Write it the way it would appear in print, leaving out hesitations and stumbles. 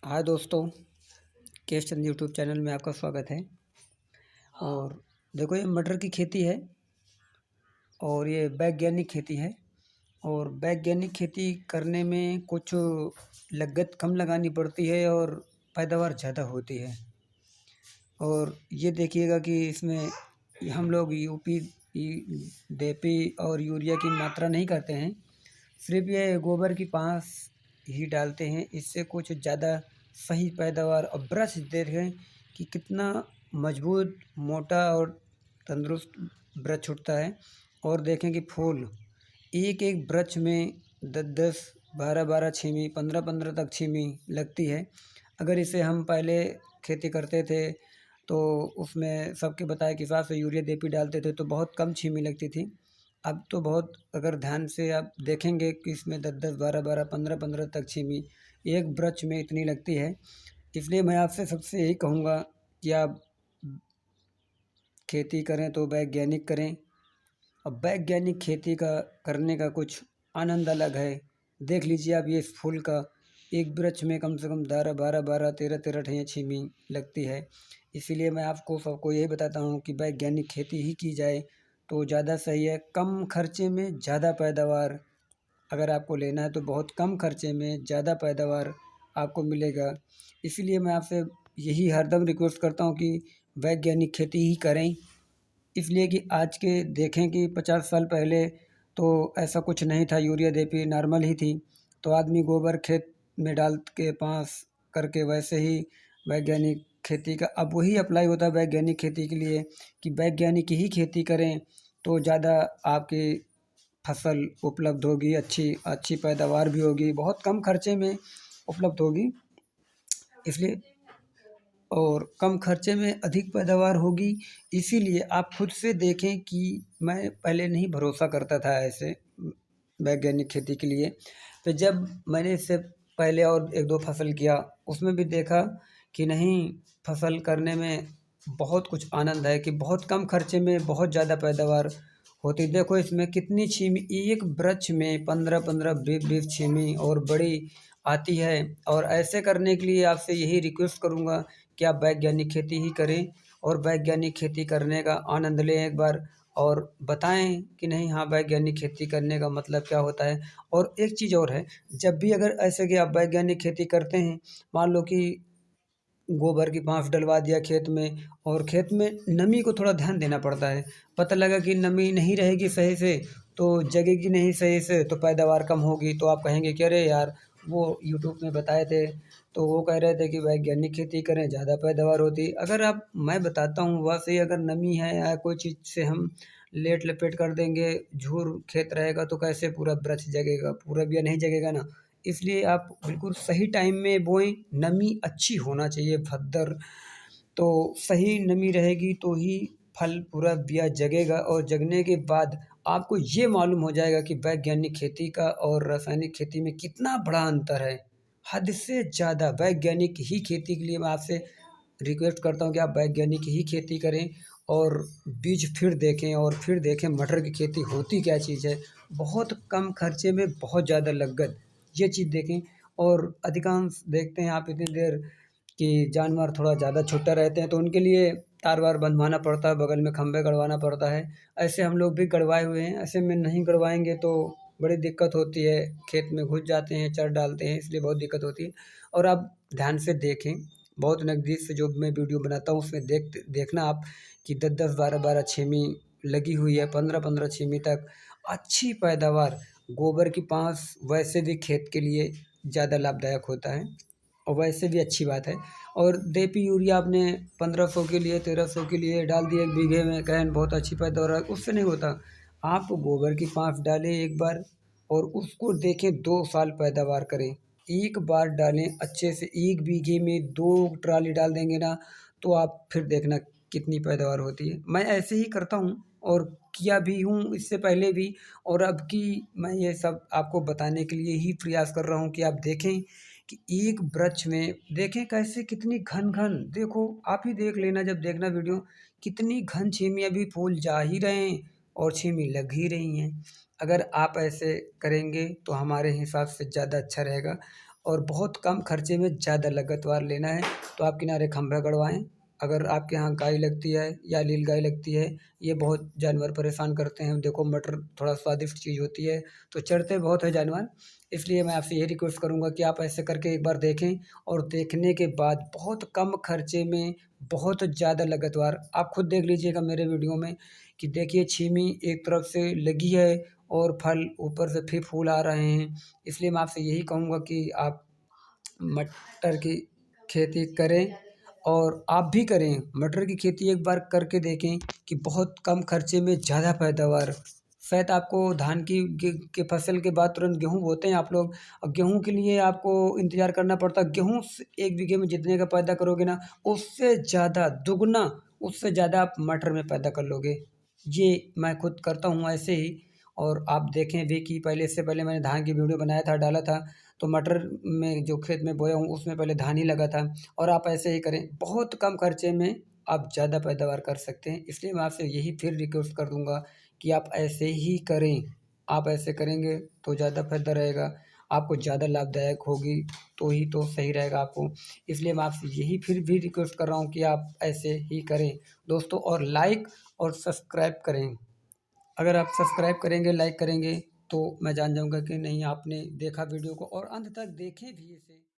हाय दोस्तों, केश चंद YouTube channel में आपका स्वागत है। और देखो, ये मटर की खेती है और ये वैज्ञानिक खेती है। और वैज्ञानिक खेती करने में कुछ लागत कम लगानी पड़ती है और पैदावार ज़्यादा होती है। और ये देखिएगा कि इसमें हम लोग यूपी डीएपी और यूरिया की मात्रा नहीं करते हैं, सिर्फ ये गोबर की पास ही डालते हैं। इससे कुछ ज़्यादा सही पैदावार और वृक्ष देखें कि कितना मजबूत, मोटा और तंदुरुस्त वृक्ष उठता है। और देखें कि फूल एक एक वृक्ष में 10-10, 12-12 छीमी, 15-15 तक छीमी लगती है। अगर इसे हम पहले खेती करते थे तो उसमें सबके बताए के हिसाब से यूरिया डीएपी डालते थे तो बहुत कम छीमी लगती थी। अब तो बहुत, अगर ध्यान से आप देखेंगे कि इसमें 10-10, 12-12, 15-15 तक छीमी एक वृक्ष में इतनी लगती है। इसलिए मैं आपसे सबसे यही कहूँगा कि आप खेती करें तो वैज्ञानिक करें। अब वैज्ञानिक खेती का करने का कुछ आनंद अलग है। देख लीजिए आप, ये इस फूल का एक वृक्ष में कम से कम 12, 12, 12, 13, 13 ठें छीमी लगती है। इसीलिए मैं आपको सबको यही बताता हूँ कि वैज्ञानिक खेती ही की जाए तो ज़्यादा सही है। कम खर्चे में ज़्यादा पैदावार अगर आपको लेना है तो बहुत कम खर्चे में ज़्यादा पैदावार आपको मिलेगा। इसीलिए मैं आपसे यही हरदम रिक्वेस्ट करता हूँ कि वैज्ञानिक खेती ही करें। इसलिए कि आज के देखें कि 50 साल पहले तो ऐसा कुछ नहीं था, यूरिया डीएपी नॉर्मल ही थी। तो आदमी गोबर खेत में डाल के पास करके वैसे ही वैज्ञानिक खेती का अब वही अप्लाई होता है वैज्ञानिक खेती के लिए कि वैज्ञानिक ही खेती करें तो ज़्यादा आपकी फसल उपलब्ध होगी, अच्छी अच्छी पैदावार भी होगी, बहुत कम खर्चे में उपलब्ध होगी। इसलिए और कम खर्चे में अधिक पैदावार होगी। इसीलिए आप खुद से देखें कि मैं पहले नहीं भरोसा करता था ऐसे वैज्ञानिक खेती के लिए। तो जब मैंने इससे पहले और 1-2 फसल किया, उसमें भी देखा कि नहीं, फसल करने में बहुत कुछ आनंद है कि बहुत कम खर्चे में बहुत ज़्यादा पैदावार होती। देखो इसमें कितनी छीमी, एक वृक्ष में 15-15, 20-20 छीमी और बड़ी आती है। और ऐसे करने के लिए आपसे यही रिक्वेस्ट करूँगा कि आप वैज्ञानिक खेती ही करें और वैज्ञानिक खेती करने का आनंद लें एक बार और बताएं कि नहीं, हाँ, वैज्ञानिक खेती करने का मतलब क्या होता है। और एक चीज़ और है, जब भी अगर ऐसे कि आप वैज्ञानिक खेती करते हैं, मान लो कि गोबर की पाँफ डलवा दिया खेत में और खेत में नमी को थोड़ा ध्यान देना पड़ता है। पता लगा कि नमी नहीं रहेगी सही से तो जगेगी नहीं सही से तो पैदावार कम होगी। तो आप कहेंगे कि अरे यार, वो यूट्यूब में बताए थे तो वो कह रहे थे कि वैज्ञानिक खेती करें ज़्यादा पैदावार होती। अगर आप, मैं बताता हूँ वैसे ही, अगर नमी है या कोई चीज़ से हम लेट लपेट कर देंगे, झूर खेत रहेगा तो कैसे पूरा वृक्ष जगेगा, पूरा बिया नहीं जगेगा ना। इसलिए आप बिल्कुल सही टाइम में बोएं, नमी अच्छी होना चाहिए भद्दर, तो सही नमी रहेगी तो ही फल पूरा बिया जगेगा। और जगने के बाद आपको ये मालूम हो जाएगा कि वैज्ञानिक खेती का और रासायनिक खेती में कितना बड़ा अंतर है। हद से ज़्यादा वैज्ञानिक ही खेती के लिए मैं आपसे रिक्वेस्ट करता हूँ कि आप वैज्ञानिक ही खेती करें और बीज फिर देखें और फिर देखें मटर की खेती होती क्या चीज़ है। बहुत कम खर्चे में बहुत ज़्यादा लागत, ये चीज़ देखें। और अधिकांश देखते हैं आप इतनी देर कि जानवर थोड़ा ज़्यादा छोटा रहते हैं तो उनके लिए तार वार बंधवाना पड़ता है, बगल में खंभे गड़वाना पड़ता है। ऐसे हम लोग भी गड़वाए हुए हैं। ऐसे में नहीं गड़वाएंगे तो बड़ी दिक्कत होती है, खेत में घुस जाते हैं, चर डालते हैं, इसलिए बहुत दिक्कत होती है। और आप ध्यान से देखें, बहुत नज़दीक से जो मैं वीडियो बनाता हूँ उसमें देखना आप कि 10-10, 12-12 छीमी लगी हुई है, 15-15 छीमी तक अच्छी पैदावार। गोबर की पाँस वैसे भी खेत के लिए ज़्यादा लाभदायक होता है और वैसे भी अच्छी बात है। और डीएपी यूरिया आपने 1500 के लिए, 1300 के लिए डाल दिए 1 बीघे में, कहें बहुत अच्छी पैदावार है, उससे नहीं होता। आप गोबर की पाँफ डालें एक बार और उसको देखें 2 साल पैदावार करें। एक बार डालें अच्छे से, 1 बीघे में 2 ट्राली डाल देंगे ना तो आप फिर देखना कितनी पैदावार होती है। मैं ऐसे ही करता हूँ और किया भी हूँ इससे पहले भी, और अब की मैं ये सब आपको बताने के लिए ही प्रयास कर रहा हूँ कि आप देखें कि एक वृक्ष में देखें कैसे कितनी घन घन, देखो आप ही देख लेना जब देखना वीडियो, कितनी घन छीमी, अभी फूल जा ही रहे हैं और छीमी लग ही रही हैं। अगर आप ऐसे करेंगे तो हमारे हिसाब से ज़्यादा अच्छा रहेगा। और बहुत कम खर्चे में ज़्यादा लागतवार लेना है तो आप किनारे खंभा गड़वाएँ। अगर आपके यहाँ गाय लगती है या नीलगाय लगती है, ये बहुत जानवर परेशान करते हैं। देखो मटर थोड़ा स्वादिष्ट चीज़ होती है, तो चरते बहुत है जानवर। इसलिए मैं आपसे यही रिक्वेस्ट करूँगा कि आप ऐसे करके एक बार देखें और देखने के बाद बहुत कम खर्चे में बहुत ज़्यादा लागतवार आप खुद देख लीजिएगा मेरे वीडियो में कि देखिए छीमी एक तरफ से लगी है और फल ऊपर से फिर फूल आ रहे हैं। इसलिए मैं आपसे यही कहूँगा कि आप मटर की खेती करें और आप भी करें। मटर की खेती एक बार करके देखें कि बहुत कम खर्चे में ज़्यादा पैदावार। शायद आपको धान की फसल के बाद तुरंत गेहूँ बोते हैं आप लोग और गेहूँ के लिए आपको इंतज़ार करना पड़ता है। गेहूँ 1 बीघे में जितने का पैदा करोगे ना, उससे ज़्यादा दुगना, उससे ज़्यादा आप मटर में पैदा कर लोगे। ये मैं खुद करता हूँ ऐसे ही और आप देखें भी कि पहले इससे पहले मैंने धान की वीडियो बनाया था, डाला था, तो मटर में जो खेत में बोया हूँ उसमें पहले धान ही लगा था और आप ऐसे ही करें। बहुत कम खर्चे में आप ज़्यादा पैदावार कर सकते हैं। इसलिए मैं आपसे यही फिर रिक्वेस्ट कर दूँगा कि आप ऐसे ही करें। आप ऐसे करेंगे तो ज़्यादा फ़ायदा रहेगा, आपको ज़्यादा लाभदायक होगी तो ही तो सही रहेगा आपको। इसलिए मैं आपसे यही फिर भी रिक्वेस्ट कर रहा हूँ कि आप ऐसे ही करें दोस्तों और लाइक और सब्सक्राइब करें। अगर आप सब्सक्राइब करेंगे, लाइक करेंगे तो मैं जान जाऊँगा कि नहीं आपने देखा वीडियो को और अंत तक देखें भी इसे।